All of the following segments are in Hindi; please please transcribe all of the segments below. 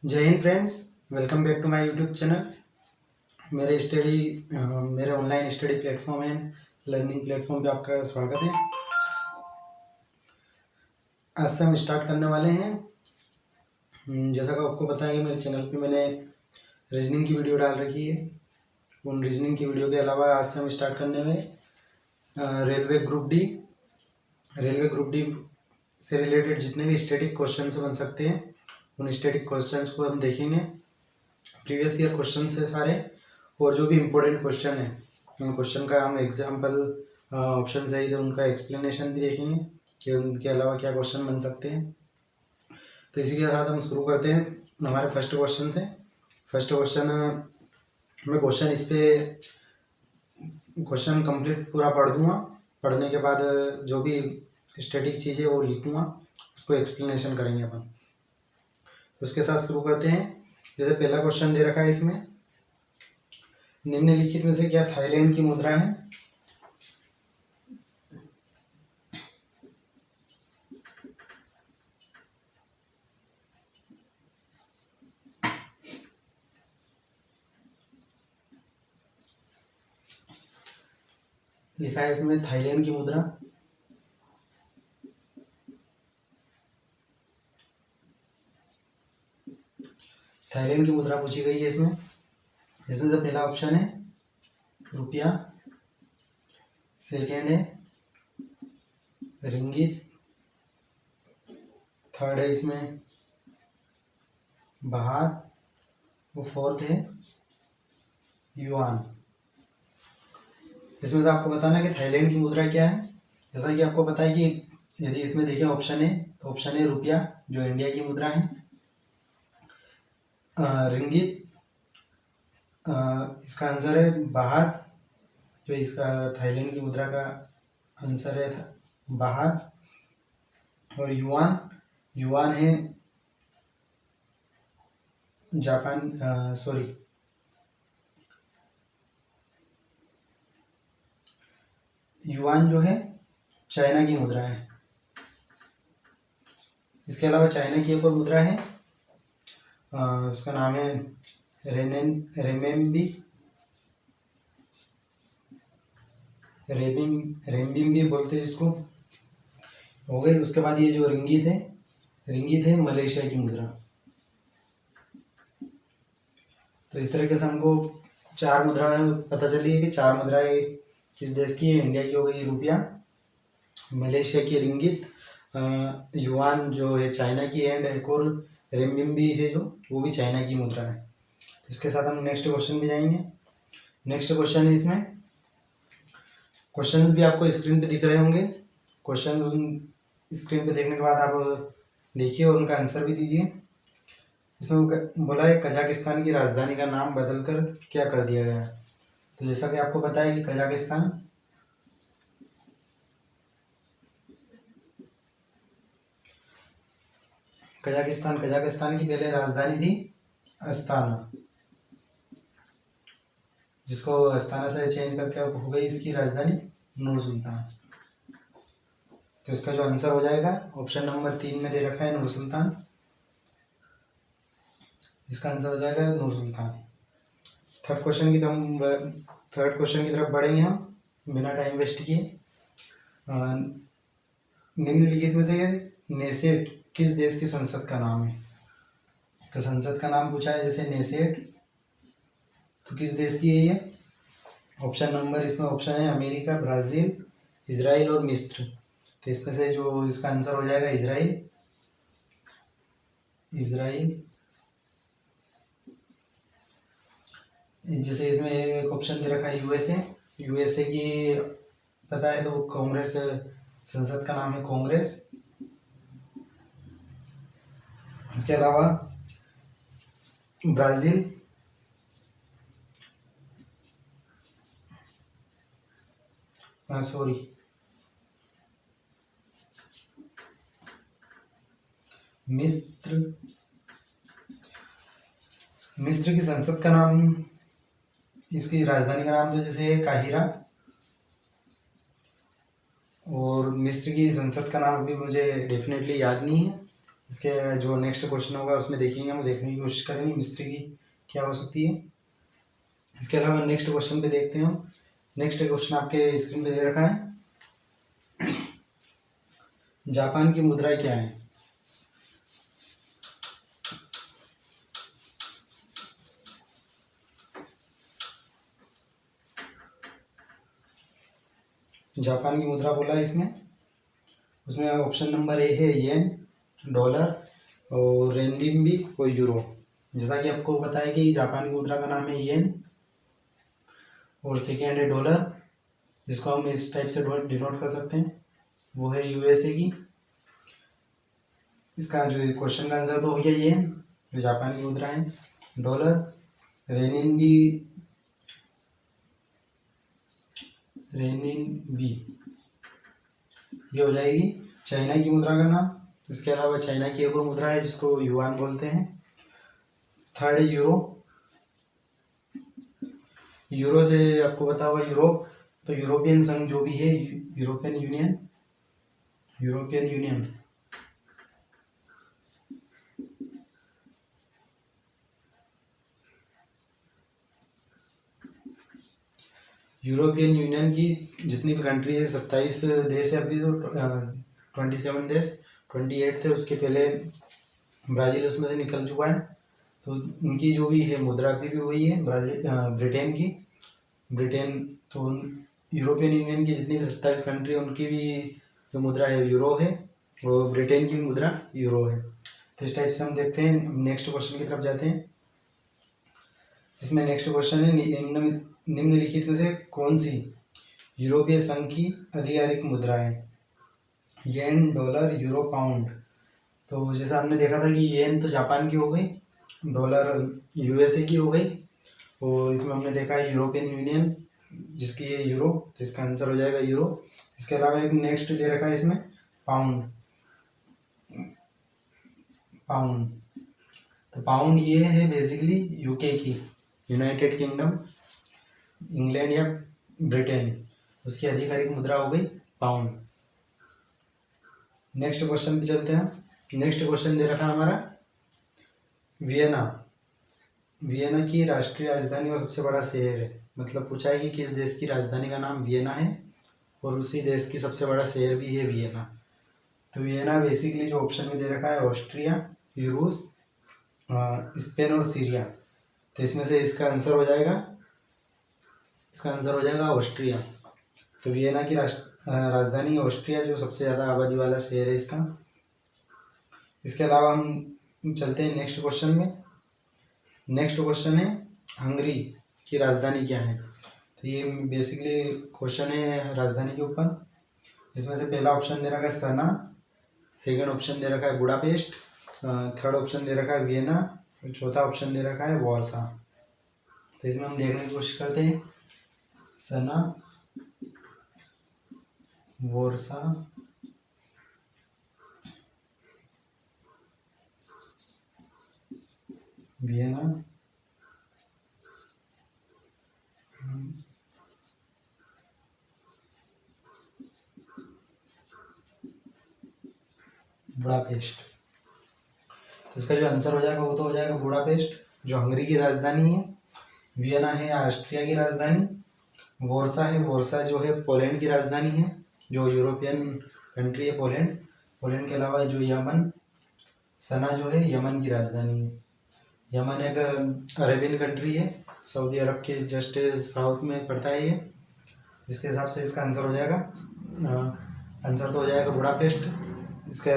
जय Hind friends. Welcome back to my YouTube channel. मेरे ऑनलाइन स्टडी प्लेटफॉर्म है, लर्निंग प्लेटफॉर्म पे आपका स्वागत है। आज से हम स्टार्ट करने वाले हैं। जैसा कि आपको पता है कि मेरे चैनल पे मैंने रीजनिंग की वीडियो डाल रखी है। उन रीजनिंग की वीडियो के अलावा आज से हम स्टार्ट करने में रेलवे ग्रुप डी से रिलेटेड जितने भी स्टैटिक क्वेश्चन बन सकते हैं उन स्टैटिक क्वेश्चंस को हम देखेंगे। प्रीवियस ईयर क्वेश्चन है सारे, और जो भी इम्पोर्टेंट क्वेश्चन है उन क्वेश्चन का हम एग्जाम्पल ऑप्शन सही है उनका एक्सप्लेनेशन भी देखेंगे कि उनके अलावा क्या क्वेश्चन बन सकते हैं। तो इसी के साथ हम शुरू करते हैं हमारे फर्स्ट क्वेश्चन से। फर्स्ट क्वेश्चन मैं क्वेश्चन कंप्लीट पूरा पढ़ दूंगा। पढ़ने के बाद जो भी स्टैटिक चीज़ है वो लिखूंगा, उसको एक्सप्लेनेशन करेंगे अपन। उसके साथ शुरू करते हैं। जैसे पहला क्वेश्चन दे रखा है इसमें, निम्नलिखित में से क्या थाईलैंड की मुद्रा है? लिखा है इसमें थाईलैंड की मुद्रा। थाईलैंड की मुद्रा पूछी गई है इसमें से पहला ऑप्शन है रुपया, सेकेंड है रिंगित, थर्ड है इसमें बहार, वो फोर्थ है युआन। इसमें से आपको बताना है कि थाईलैंड की मुद्रा क्या है। जैसा कि आपको पता है कि यदि इसमें देखिए ऑप्शन है तो ऑप्शन है रुपया जो इंडिया की मुद्रा है, रिंगित इसका आंसर है बहार जो इसका थाईलैंड की मुद्रा का आंसर है बहार, और युआन है युआन जो है चाइना की मुद्रा है। इसके अलावा चाइना की एक और मुद्रा है, उसका नाम है रेमबिम्बी बोलते हैं इसको, हो गई। उसके बाद ये जो रिंगित है मलेशिया की मुद्रा। तो इस तरीके से हमको चार मुद्राएं पता चली है कि चार मुद्राएं किस देश की है। इंडिया की हो गई रुपया, मलेशिया की रिंगित, युआन जो है चाइना की, एंड एक और रेमबिम्बी है जो वो भी चाइना की मुद्रा है। तो इसके साथ हम नेक्स्ट क्वेश्चन पे जाएंगे। नेक्स्ट क्वेश्चन है इसमें, क्वेश्चंस भी आपको स्क्रीन पे दिख रहे होंगे। क्वेश्चन स्क्रीन पे देखने के बाद आप देखिए और उनका आंसर भी दीजिए। इसमें बोला है कजाकिस्तान की राजधानी का नाम बदलकर क्या कर दिया गया। तो जैसा कि आपको पता है कि कजाकिस्तान की पहले राजधानी थी अस्ताना, जिसको अस्ताना से चेंज करके हो गई इसकी राजधानी नूर सुल्तान। तो इसका जो आंसर हो जाएगा ऑप्शन नंबर 3 में दे रखा है नूर सुल्तान। इसका आंसर हो जाएगा नूर सुल्तान। थर्ड क्वेश्चन की तरफ बढ़ेंगे हम बिना टाइम वेस्ट किए। निम्नलिखित में से नेसेट किस देश की संसद का नाम है? तो संसद का नाम पूछा है जैसे नेसेट, तो किस देश की है ये? इसमें ऑप्शन है अमेरिका, ब्राज़ील, इजराइल और मिस्र। तो इसमें से जो इसका आंसर हो जाएगा इजराइल। जैसे इसमें एक ऑप्शन दे रखा है यूएसए की पता है तो कांग्रेस, संसद का नाम है कांग्रेस। इसके अलावा ब्राज़ील, मिस्र की संसद का नाम, इसकी राजधानी का नाम तो जैसे है काहिरा, और मिस्र की संसद का नाम भी मुझे डेफिनेटली याद नहीं है। इसके जो नेक्स्ट क्वेश्चन होगा उसमें देखेंगे, हम देखने की कोशिश करेंगे मिस्त्री की क्या हो सकती है। इसके अलावा नेक्स्ट क्वेश्चन पे देखते हैं हम। नेक्स्ट क्वेश्चन आपके स्क्रीन पे दे रखा है, जापान की मुद्राएं क्या है। जापान की मुद्रा बोला है इसमें, उसमें ऑप्शन नंबर ए है येन, डॉलर और रेनबिन्बी और यूरो। जैसा कि आपको पता है कि जापान की मुद्रा का नाम है येन और सेकेंड है डॉलर, जिसको हम इस टाइप से डिनोट कर सकते हैं, वो है यूएसए की। इसका जो क्वेश्चन का आंसर तो हो गया येन जो जापान की मुद्रा है, डॉलर, रेनिनबी ये हो जाएगी चाइना की मुद्रा का नाम। इसके अलावा चाइना की एक और मुद्रा है जिसको युआन बोलते हैं। थर्ड है यूरो। यूरो से आपको पता होगा यूरोप, तो यूरोपियन संघ जो भी है, European union, European union. European union की जितनी भी कंट्री है 27 देश है अभी, तो 27 देश, 28 थे उसके पहले, ब्राज़ील उसमें से निकल चुका है। तो उनकी जो भी है मुद्रा अभी भी वही है, ब्रिटेन की। ब्रिटेन तो यूरोपियन यूनियन की जितनी भी 27 कंट्री है उनकी भी जो मुद्रा है यूरो है, और ब्रिटेन की भी मुद्रा यूरो है। तो इस टाइप से हम देखते हैं। नेक्स्ट क्वेश्चन की तरफ जाते हैं। इसमें नेक्स्ट क्वेश्चन है, निम्नलिखित में से कौन सी यूरोपीय संघ की आधिकारिक मुद्रा है। येन, डॉलर, यूरो, पाउंड। तो जैसा हमने देखा था कि येन तो जापान की हो गई, डॉलर यूएसए की हो गई, और इसमें हमने देखा है यूरोपियन यूनियन जिसकी है यूरो, तो इसका आंसर हो जाएगा यूरो। इसके अलावा एक नेक्स्ट दे रखा है इसमें पाउंड। पाउंड तो पाउंड ये है बेसिकली यूके की, यूनाइटेड किंगडम, इंग्लैंड या ब्रिटेन, उसकी आधिकारिक मुद्रा हो गई पाउंड। नेक्स्ट क्वेश्चन पे चलते हैं। नेक्स्ट क्वेश्चन दे रखा है हमारा वियना। वियना की राष्ट्रीय राजधानी और सबसे बड़ा शहर है, मतलब पूछा है कि किस देश की राजधानी का नाम वियना है और उसी देश की सबसे बड़ा शहर भी है वियना। तो वियना बेसिकली जो ऑप्शन में दे रखा है ऑस्ट्रिया, रूस, स्पेन और सीरिया। तो इसमें से इसका आंसर हो जाएगा ऑस्ट्रिया। तो वियना की राजधानी ऑस्ट्रिया, जो सबसे ज़्यादा आबादी वाला शहर है इसका। इसके अलावा हम चलते हैं नेक्स्ट क्वेश्चन में। नेक्स्ट क्वेश्चन है हंगरी की राजधानी क्या है। तो ये बेसिकली क्वेश्चन है राजधानी के ऊपर। इसमें से पहला ऑप्शन दे रखा है सना, सेकंड ऑप्शन दे रखा है बुडापेस्ट, थर्ड ऑप्शन दे रखा है वियना, चौथा ऑप्शन दे रखा है वार्सा। तो इसमें हम देखने की कोशिश करते हैं। सना, वार्सा, वियना, बुडापेस्ट। तो इसका जो आंसर हो जाएगा वो तो हो जाएगा बुडापेस्ट, जो हंगरी की राजधानी है। वियना है ऑस्ट्रिया की राजधानी। वार्सा है, वार्सा जो है पोलैंड की राजधानी है, जो यूरोपियन कंट्री है पोलैंड। पोलैंड के अलावा जो यमन, सना जो है यमन की राजधानी है। यमन एक अरेबियन कंट्री है, सऊदी अरब के जस्ट साउथ में पड़ता है ये। इसके हिसाब से इसका आंसर हो जाएगा, आंसर तो हो जाएगा बुडापेस्ट। इसका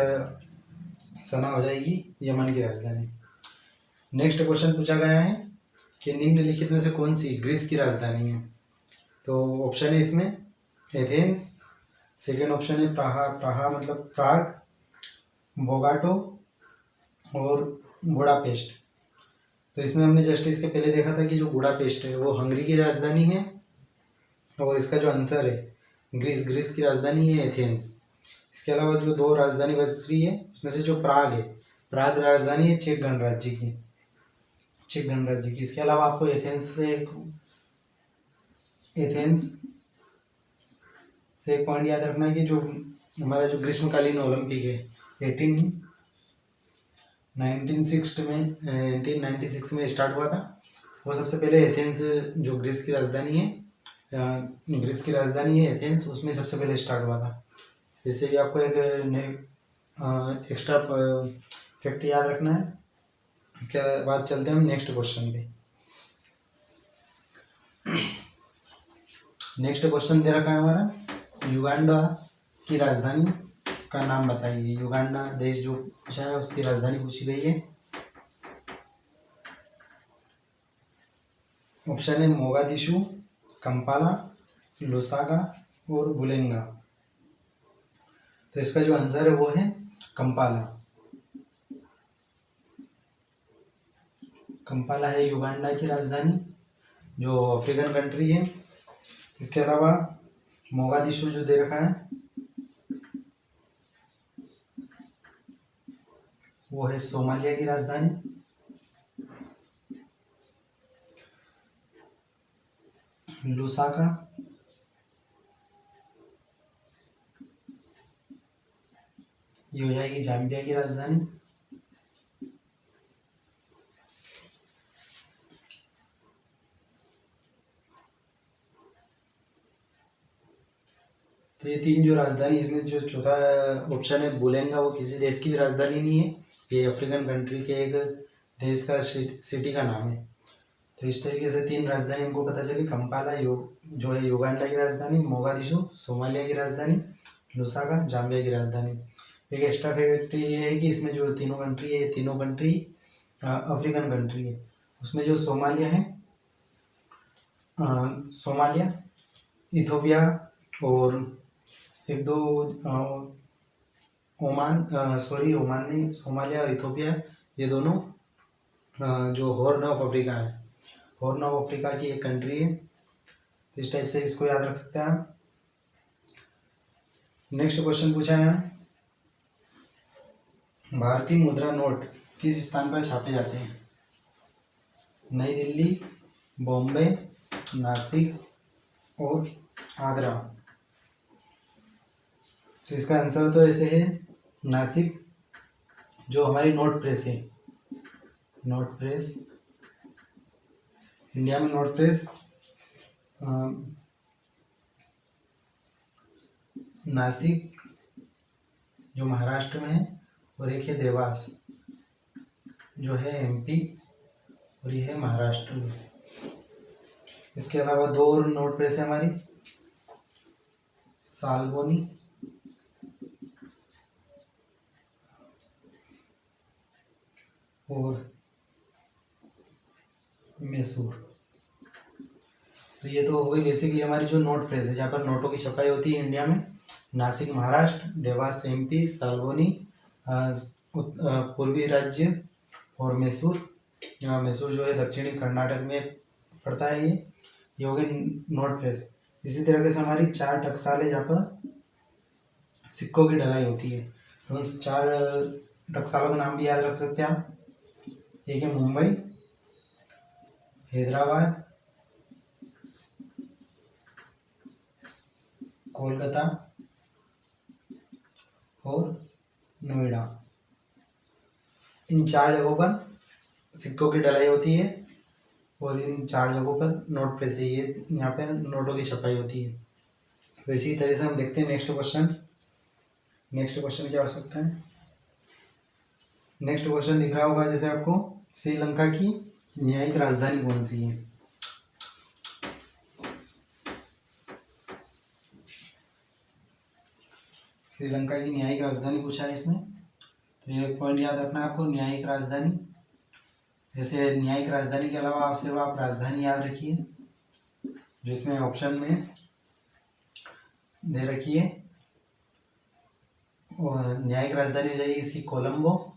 सना हो जाएगी यमन की राजधानी। नेक्स्ट क्वेश्चन पूछा गया है कि निम्नलिखित में से कौन सी ग्रीस की राजधानी है। तो ऑप्शन है इसमें एथेंस, सेकेंड ऑप्शन है प्राहा मतलब प्राग, बोगाटो और बुडापेस्ट। तो इसमें हमने जस्ट इसके पहले देखा था कि जो बुडापेस्ट है वो हंगरी की राजधानी है, और इसका जो आंसर है ग्रीस की राजधानी है एथेंस। इसके अलावा जो दो राजधानी बच रही है उसमें से जो प्राग है, प्राग राजधानी है चेक गणराज्य की, चेक गणराज्य की। इसके अलावा आपको एथेंस से एक पॉइंट याद रखना है कि जो हमारा जो ग्रीष्मकालीन ओलंपिक है 18 1996 में स्टार्ट हुआ था। वो सबसे पहले एथेंस, जो ग्रीस की राजधानी है, ग्रीस की राजधानी है एथेंस, उसमें सबसे पहले स्टार्ट हुआ था। इससे भी आपको एक एक्स्ट्रा फैक्ट याद रखना है। इसके बाद चलते हैं हम नेक्स्ट क्वेश्चन पे। नेक्स्ट क्वेश्चन दे रखा है हमारा, युगांडा की राजधानी का नाम बताइए। युगांडा देश जो पूछा है उसकी राजधानी पूछी गई है। ऑप्शन है मोगादिशु, कंपाला, लुसागा और बुलेंगा। तो इसका जो आंसर है वो है कंपाला। कंपाला है युगांडा की राजधानी, जो अफ्रीकन कंट्री है। इसके अलावा मोगादिशु जो दे रखा है वो है सोमालिया की राजधानी। लुसाका ये हो जाएगी जाम्बिया की राजधानी। तो ये तीन जो राजधानी, इसमें जो चौथा ऑप्शन है बुलेंगा, वो किसी देश की भी राजधानी नहीं है, ये अफ्रीकन कंट्री के एक देश का सिटी का नाम है। तो इस तरीके से तीन राजधानी हमको पता चली। कंपाला जो है युगांडा की राजधानी, मोगादिशु सोमालिया की राजधानी, लुसाका जाम्बिया की राजधानी। एक एक्स्ट्रा फैक्ट ये है कि इसमें जो तीनों कंट्री है, तीनों कंट्री अफ्रीकन कंट्री है। उसमें जो सोमालिया है, सोमालिया, इथोपिया और एक दो ओमान नहीं, सोमालिया और इथोपिया, ये दोनों जो हॉर्न ऑफ अफ्रीका है, हॉर्न ऑफ अफ्रीका की एक कंट्री है। तो इस टाइप से इसको याद रख सकते हैं आप। नेक्स्ट क्वेश्चन पूछा है, भारतीय मुद्रा नोट किस स्थान पर छापे जाते हैं? नई दिल्ली, बॉम्बे, नासिक और आगरा। तो इसका आंसर तो ऐसे है नासिक। जो हमारी नोट प्रेस है, नोट प्रेस, इंडिया में नोट प्रेस नासिक जो महाराष्ट्र में है, और एक है देवास जो है एमपी, और ये है महाराष्ट्र में। इसके अलावा दो और नोट प्रेस है हमारी, सालबोनी और मैसूर। तो ये तो हो गई बेसिकली हमारी जो नोट प्रेस है, जहाँ पर नोटों की छपाई होती है इंडिया में। नासिक महाराष्ट्र, देवास एमपी, सालबोनी पूर्वी राज्य और मैसूर, मैसूर जो है दक्षिणी कर्नाटक में पड़ता है। ये हो गई नोट प्रेस। इसी तरीके से हमारी 4 टकसाल है जहाँ पर सिक्कों की ढलाई होती है। तो उन 4 टकसालों का नाम भी याद रख सकते हैं आप। एक है मुंबई, हैदराबाद, कोलकाता और नोएडा। इन 4 जगहों पर सिक्कों की ढलाई होती है और इन 4 जगहों पर नोट प्रेस है, ये यहाँ पे नोटों की छपाई होती है। तो इसी तरह से हम देखते हैं नेक्स्ट क्वेश्चन। नेक्स्ट क्वेश्चन क्या हो सकता है? नेक्स्ट क्वेश्चन दिख रहा होगा जैसे आपको, श्रीलंका की न्यायिक राजधानी कौन सी है? श्रीलंका की न्यायिक राजधानी पूछा है इसमें। तो ये एक पॉइंट याद रखना है आपको, न्यायिक राजधानी। जैसे न्यायिक राजधानी के अलावा सिर्फ आप राजधानी याद रखिए, जिसमें ऑप्शन में दे रखी है। और न्यायिक राजधानी हो जाएगी इसकी कोलंबो,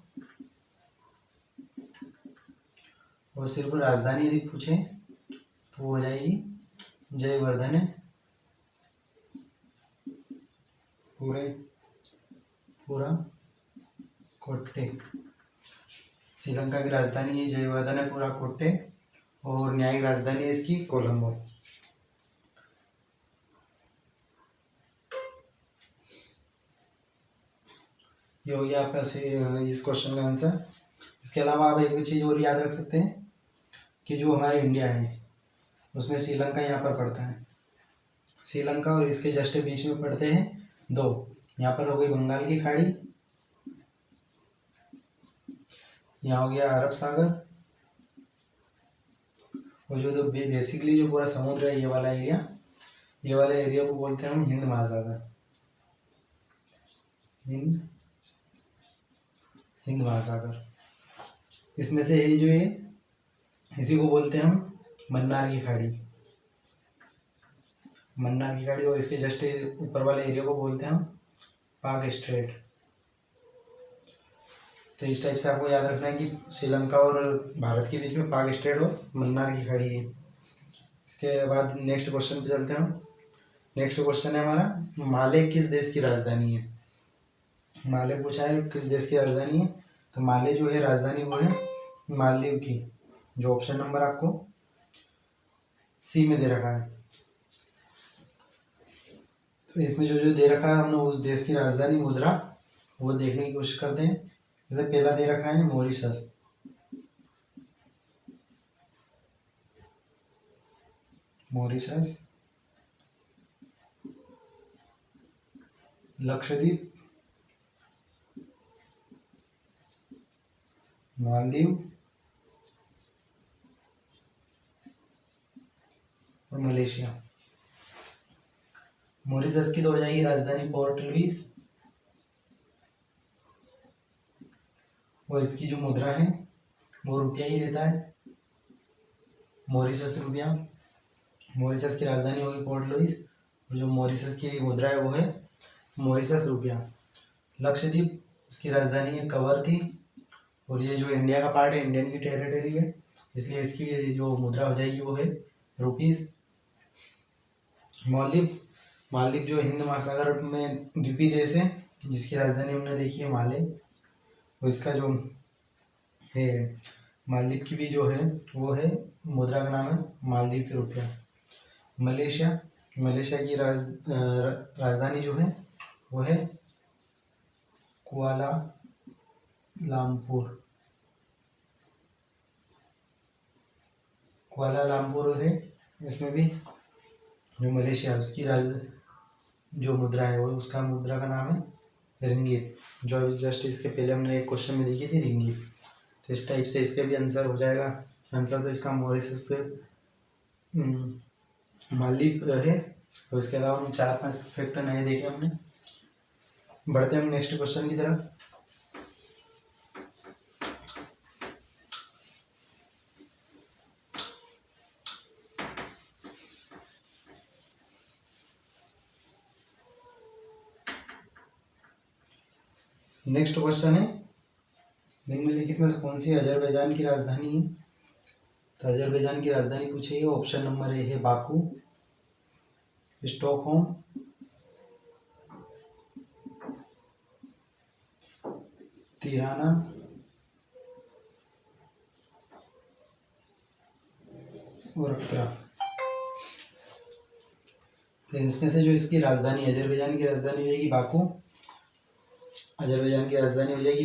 और सिर्फ राजधानी यदि पूछे तो हो जाएगी जयवर्धने पूरा कोट्टे। श्रीलंका की राजधानी है जयवर्धनेपुरा कोट्टे और न्यायिक राजधानी है इसकी कोलंबो। ये हो गया आपका इस क्वेश्चन का आंसर। इसके अलावा आप एक भी चीज़ और याद रख सकते हैं कि जो हमारे इंडिया है उसमें श्रीलंका यहाँ पर पड़ता है। श्रीलंका और इसके जस्ट बीच में पड़ते हैं दो, यहाँ पर हो गई बंगाल की खाड़ी, यहाँ हो गया अरब सागर, और जो बेसिकली जो पूरा समुद्र है ये वाला एरिया को बोलते हैं हम हिंद महासागर। हिंद महासागर इसमें से है जो ये, इसी को बोलते हैं हम मन्नार की खाड़ी। मन्नार की खाड़ी, और इसके जस्ट ऊपर वाले एरिया को बोलते हैं हम पाक स्ट्रेट। तो इस टाइप से आपको याद रखना है कि श्रीलंका और भारत के बीच में पाक स्ट्रेट और मन्नार की खाड़ी है। इसके बाद नेक्स्ट क्वेश्चन पे चलते हैं हम। नेक्स्ट क्वेश्चन है हमारा, माले किस देश की राजधानी है। माले पूछा है किस देश की राजधानी है, तो माले जो है राजधानी वो है मालदीव की, जो ऑप्शन नंबर आपको सी में दे रखा है। तो इसमें जो जो दे रखा है हमने उस देश की राजधानी मुद्रा वो देखने की कोशिश करते हैं। जैसे पहला दे रखा है मॉरिशस, लक्षद्वीप, मालदीव और मलेशिया। मॉरिशस की तो हो जाएगी राजधानी पोर्ट लुइस, और इसकी जो मुद्रा है वो रुपया ही रहता है, मॉरिशस रुपया। मॉरिशस की राजधानी होगी पोर्ट लुइस, और जो मॉरिशस की मुद्रा है वो है मॉरिशस रुपया। लक्षद्वीप इसकी राजधानी है कवरत्ती, और ये जो इंडिया का पार्ट है, इंडियन की टेरिटरी है, इसलिए इसकी जो मुद्रा हो जाएगी वो है रुपीस। मालदीव जो हिंद महासागर में द्वीपीय देश है जिसकी राजधानी हमने देखी है माले, और इसका जो है मालदीव की भी जो है वो है मुद्रा का नाम है मालदीव रुपया। मलेशिया की राजधानी जो है वो है कुआलालंपुर है। इसमें भी जो मलेशिया उसकी जो मुद्रा है वो उसका मुद्रा का नाम है रिंगिट, जो जस्ट इसके पहले हमने एक क्वेश्चन में देखी थी रिंगिट। तो इस टाइप से इसके भी आंसर हो जाएगा। आंसर तो इसका मॉरिशस मालदीव है, और इसके अलावा हम 4-5 फैक्टर नए देखे हमने। बढ़ते हम नेक्स्ट क्वेश्चन की तरफ। नेक्स्ट क्वेश्चन है, निम्नलिखित में से कौन सी अजरबैजान की राजधानी है। तो अजरबैजान की राजधानी पूछी है, ऑप्शन नंबर ए है बाकू, स्टॉकहोम, तिराना और अक्रा। तो इसमें से जो इसकी राजधानी अजरबैजान की राजधानी हो जाएगी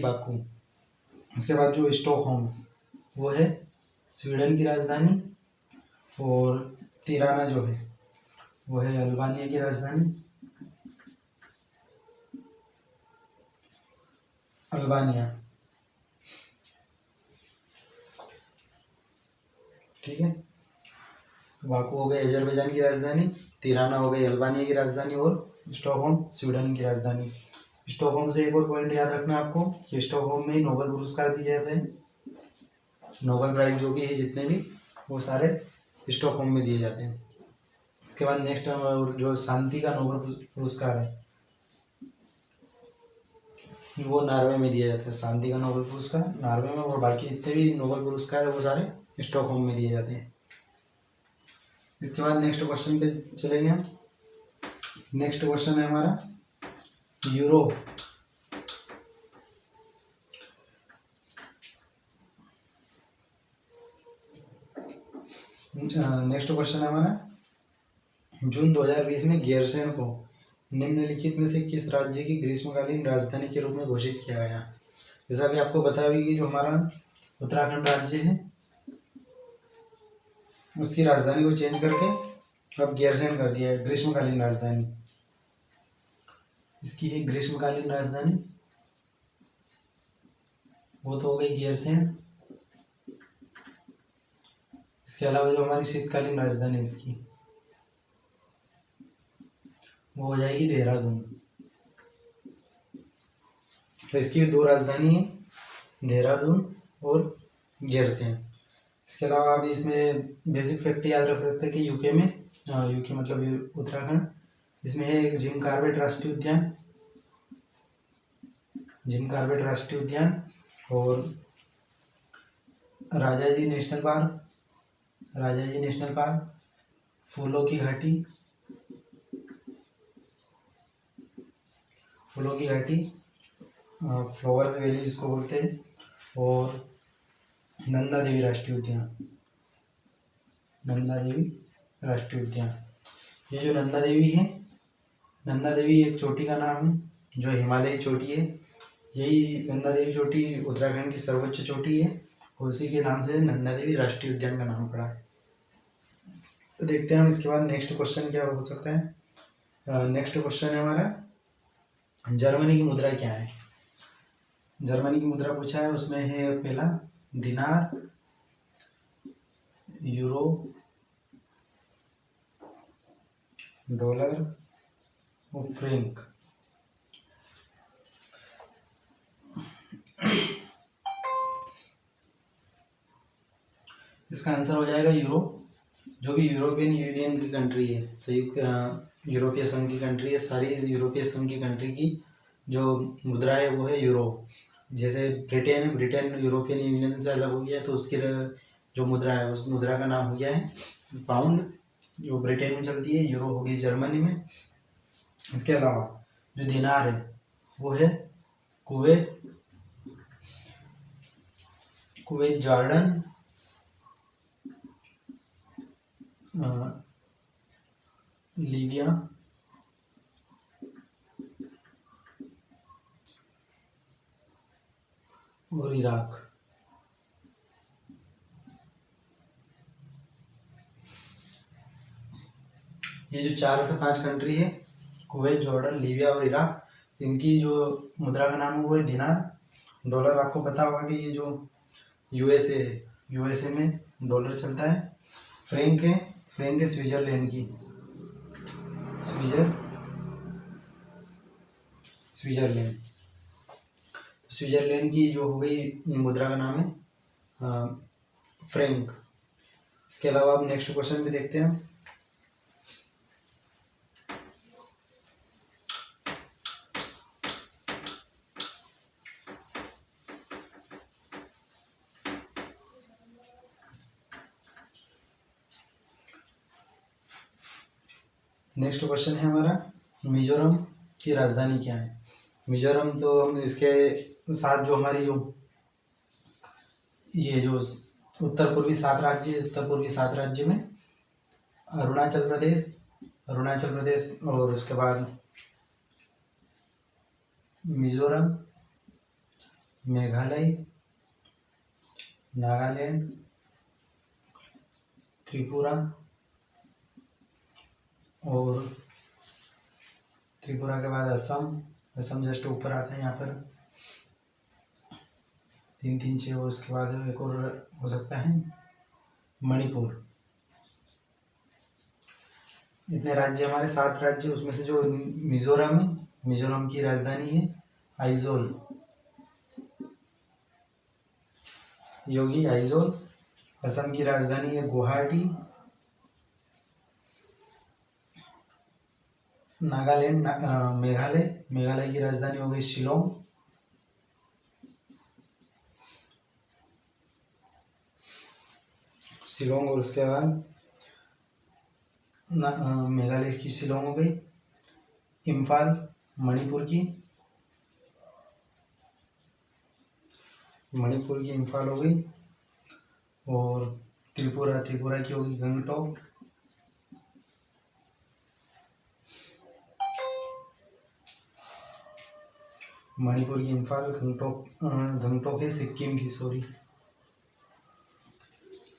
बाकू। इसके बाद जो स्टॉकहोम वो है स्वीडन की राजधानी, और तिराना जो है वो है अल्बानिया की राजधानी। ठीक है, बाकू हो गई अजरबैजान की राजधानी, तिराना हो गई अल्बानिया की राजधानी, और स्टॉकहोम स्वीडन की राजधानी। स्टॉकहोम से एक और पॉइंट याद रखना आपको कि स्टॉकहोम में नोबेल पुरस्कार दिए जाते हैं। नोबेल प्राइज जो भी है जितने भी वो सारे स्टॉकहोम में दिए जाते हैं। इसके बाद नेक्स्ट जो शांति का नोबेल पुरस्कार है वो नॉर्वे में दिया जाता है। शांति का नोबेल पुरस्कार नॉर्वे में, और बाकी जितने भी नोबेल पुरस्कार है वो सारे स्टॉकहोम में दिए जाते हैं। इसके बाद नेक्स्ट क्वेश्चन पे चलेंगे हम। नेक्स्ट क्वेश्चन है हमारा यूरो। नेक्स्ट क्वेश्चन है हमारा, जून 2020 में गैरसैंण को निम्नलिखित में से किस राज्य की ग्रीष्मकालीन राजधानी के रूप में घोषित किया गया। जैसा कि आपको बताया कि जो हमारा उत्तराखंड राज्य है, उसकी राजधानी को चेंज करके अब गैरसैंण कर दिया है, ग्रीष्मकालीन राजधानी। इसकी है ग्रीष्मकालीन राजधानी, वो तो हो गई गैरसैंण। इसके अलावा जो हमारी शीतकालीन राजधानी इसकी, वो हो जाएगी देहरादून। तो इसकी भी 2 राजधानी है, देहरादून और गैरसैंण। इसके अलावा आप इसमें बेसिक फैक्ट याद रख सकते हैं कि यूके में, यूके मतलब उत्तराखंड, इसमें है एक जिम कॉर्बेट राष्ट्रीय उद्यान, जिम कॉर्बेट राष्ट्रीय उद्यान, और Rajaji national park, Rajaji national park, फूलों की घाटी, फूलों की घाटी, फ्लावर्स वैली जिसको बोलते हैं, और नंदा देवी राष्ट्रीय उद्यान, नंदा देवी राष्ट्रीय उद्यान। ये जो नंदा देवी है, नंदा देवी एक चोटी का नाम है जो हिमालयी चोटी है। यही नंदा देवी चोटी उत्तराखंड की सर्वोच्च चोटी है, और उसी के नाम से नंदा देवी राष्ट्रीय उद्यान का नाम पड़ा है। तो देखते हैं हम इसके बाद नेक्स्ट क्वेश्चन क्या हो सकता है। नेक्स्ट क्वेश्चन है हमारा, जर्मनी की मुद्रा क्या है। जर्मनी की मुद्रा पूछा है, उसमें है पहला दिनार, यूरो, डॉलर और फ्रैंक। इसका आंसर हो जाएगा यूरो। जो भी यूरोपियन यूनियन की कंट्री है, संयुक्त यूरोपीय संघ की कंट्री है, सारी यूरोपीय संघ की कंट्री की जो मुद्रा है वो है यूरो। जैसे ब्रिटेन है, ब्रिटेन यूरोपियन यूनियन से अलग हो गया है, तो उसकी जो मुद्रा है उस मुद्रा का नाम हो गया है पाउंड, जो ब्रिटेन में चलती है। यूरो हो गई जर्मनी में। इसके अलावा जो दिनार है वो है कुवैत, कुवैत, जॉर्डन, लीबिया, और इराक। ये जो 4 से 5 कंट्री है, कुवैत, जॉर्डन, लीबिया और इराक, इनकी जो मुद्रा का नाम है वो है दिनार। डॉलर आपको पता होगा कि ये जो यूएसए है, यूएसए में डॉलर चलता है। फ्रैंक है, फ्रैंक है स्विट्जरलैंड की, स्विट्जरलैंड, स्विट्जरलैंड की जो हो गई मुद्रा का नाम है फ्रैंक। इसके अलावा अब नेक्स्ट क्वेश्चन भी देखते हैं। नेक्स्ट क्वेश्चन है हमारा, मिजोरम की राजधानी क्या है। मिजोरम तो हम इसके साथ जो हमारी जो ये जो उत्तर पूर्वी 7 राज्य है, उत्तर पूर्वी 7 राज्य में अरुणाचल प्रदेश, अरुणाचल प्रदेश, और उसके बाद मिजोरम, मेघालय, नागालैंड, त्रिपुरा, और त्रिपुरा के बाद असम, असम जस्ट ऊपर आता है यहाँ पर 3 3 6, और उसके बाद एक और हो सकता है मणिपुर। इतने राज्य हमारे 7 राज्य, उसमें से जो मिजोरम है, मिजोरम की राजधानी है आइजोल, योगी आइजोल। असम की राजधानी है गुवाहाटी। नागालैंड, मेघालय, मेघालय की राजधानी हो गई शिलोंग। शिलोंग, और उसके बाद मेघालय की शिलोंग हो गई। इम्फाल मणिपुर की, मणिपुर की इम्फाल हो गई। और त्रिपुरा, त्रिपुरा की होगी गंगटोक। मणिपुर की इम्फाल, गंगटोक, गंगटोक है सिक्किम की, सॉरी।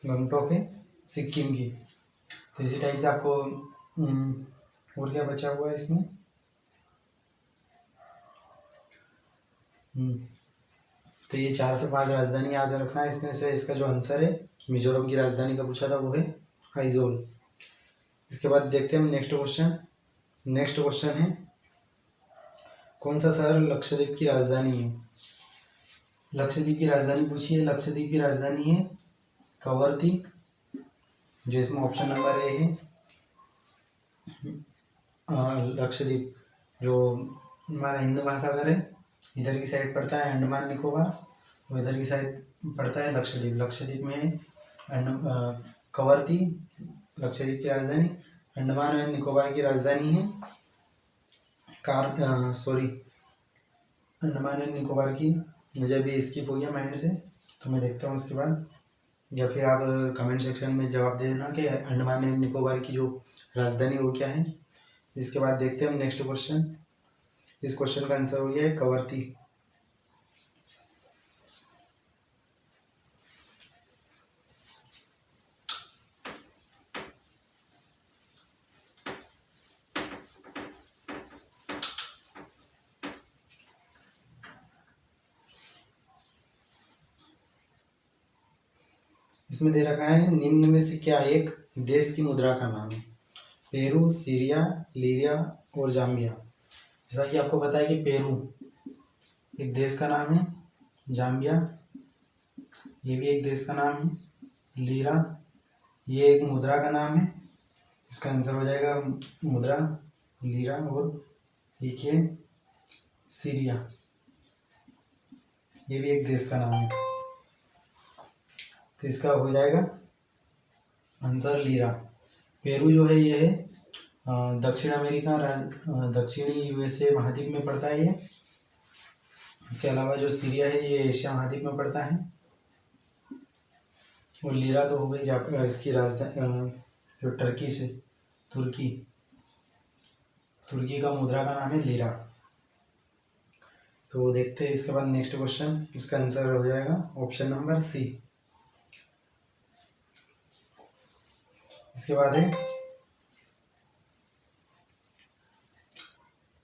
गंगटोक है सिक्किम की। तो इसी टाइप से आपको और क्या बचा हुआ है इसमें, तो ये 4 से 5 राजधानी याद रखना है। इसमें से इसका जो आंसर है मिजोरम की राजधानी का पूछा था वो है आइजोल। इसके बाद देखते हैं हम नेक्स्ट क्वेश्चन। नेक्स्ट क्वेश्चन है कौन सा शहर लक्षद्वीप की राजधानी है। लक्षद्वीप की राजधानी पूछी है। लक्षद्वीप की राजधानी है कवरत्ती, जो इसमें ऑप्शन नंबर ए है। लक्षद्वीप जो हमारा हिंद महासागर है इधर की साइड पड़ता है अंडमान निकोबार, और इधर की साइड पड़ता है लक्षद्वीप। लक्षद्वीप में है कवरत्ती लक्षद्वीप की राजधानी। अंडमान एंड निकोबार की राजधानी है अंडमान एंड निकोबार की, मुझे अभी स्किप हो गया माइंड से, तो मैं देखता हूँ उसके बाद, या फिर आप कमेंट सेक्शन में जवाब दे देना कि अंडमान एंड निकोबार की जो राजधानी वो क्या है। इसके बाद देखते हैं हम नेक्स्ट क्वेश्चन। इस क्वेश्चन का आंसर हो गया है कवरत्ती। इसमें दे रखा है निम्न में से क्या एक देश की मुद्रा का नाम है। पेरू, सीरिया, लीरिया और जाम्बिया। जैसा कि आपको पता है कि पेरू एक देश का नाम है, जाम्बिया ये भी एक देश का नाम है, लीरा ये एक मुद्रा का नाम है। इसका आंसर हो जाएगा मुद्रा, लीरा, और एक है सीरिया ये भी एक देश का नाम है। तो इसका हो जाएगा आंसर लीरा। पेरू जो है ये है दक्षिण अमेरिका दक्षिणी यूएसए महाद्वीप में पड़ता है ये। इसके अलावा जो सीरिया है ये एशिया महाद्वीप में पड़ता है। और लीरा तो हो गई इसकी राजधानी जो टर्की से तुर्की का मुद्रा का नाम है लीरा। तो देखते हैं इसके बाद नेक्स्ट क्वेश्चन। इसका आंसर हो जाएगा ऑप्शन नंबर सी। इसके बाद है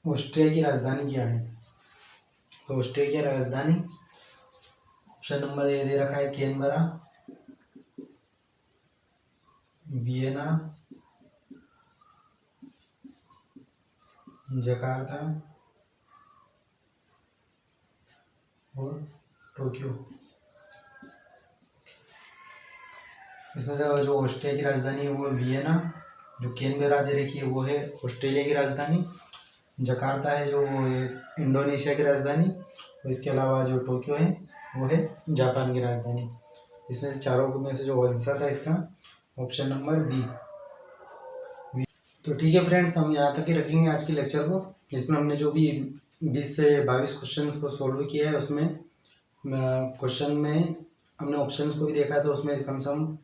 ऑस्ट्रिया की राजधानी क्या है। तो ऑस्ट्रिया की राजधानी ऑप्शन नंबर ए दे रखा है कैनबरा, वियना, जकार्ता और टोक्यो। इसमें से जो ऑस्ट्रिया की राजधानी है वो है वियना, जो कैनबरा दे रखी है वो है ऑस्ट्रेलिया की राजधानी, जकार्ता है जो इंडोनेशिया की राजधानी, और इसके अलावा जो टोक्यो है वो है जापान की राजधानी। इसमें से चारों में से जो आंसर था इसका ऑप्शन नंबर बी। तो ठीक है फ्रेंड्स, हम यहाँ तक ही रखेंगे आज के लेक्चर को। इसमें हमने जो भी 20 से 22 क्वेश्चंस को सॉल्व किया है उसमें क्वेश्चन में हमने ऑप्शंस को भी देखा है, तो उसमें कम से कम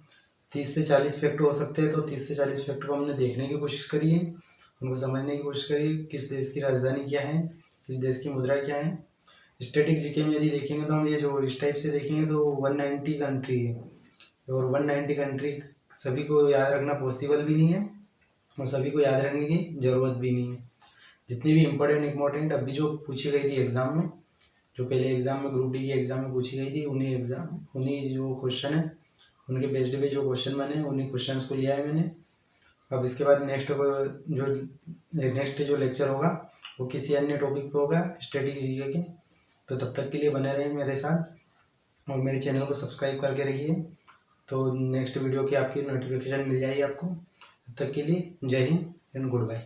30 से 40 फैक्ट हो सकते हैं। तो 30 से 40 फैक्ट को हमने देखने की कोशिश करी है, उनको समझने की कोशिश करी किस देश की राजधानी क्या है, किस देश की मुद्रा क्या है। स्टैटिक जीके में यदि देखेंगे तो हम ये जो इस टाइप से देखेंगे तो 190 कंट्री है, और 190 कंट्री सभी को याद रखना पॉसिबल भी नहीं है और सभी को याद रखने की ज़रूरत भी नहीं है। जितनी भी इम्पोर्टेंट अभी जो पूछी गई थी एग्ज़ाम में, जो पहले एग्ज़ाम में ग्रुप डी की एग्ज़ाम में पूछी गई थी, उन्हीं जो क्वेश्चन है उनके बेस्ड पे जो क्वेश्चन बने उन्हीं क्वेश्चंस को लिया है मैंने। अब इसके बाद नेक्स्ट जो लेक्चर होगा वो किसी अन्य टॉपिक पे होगा स्टैटिक जीके के। तो तब तक के लिए बने रहें मेरे साथ और मेरे चैनल को सब्सक्राइब करके रखिए, तो नेक्स्ट वीडियो की आपकी नोटिफिकेशन मिल जाएगी आपको। तब तक के लिए जय हिंद एंड गुड बाय।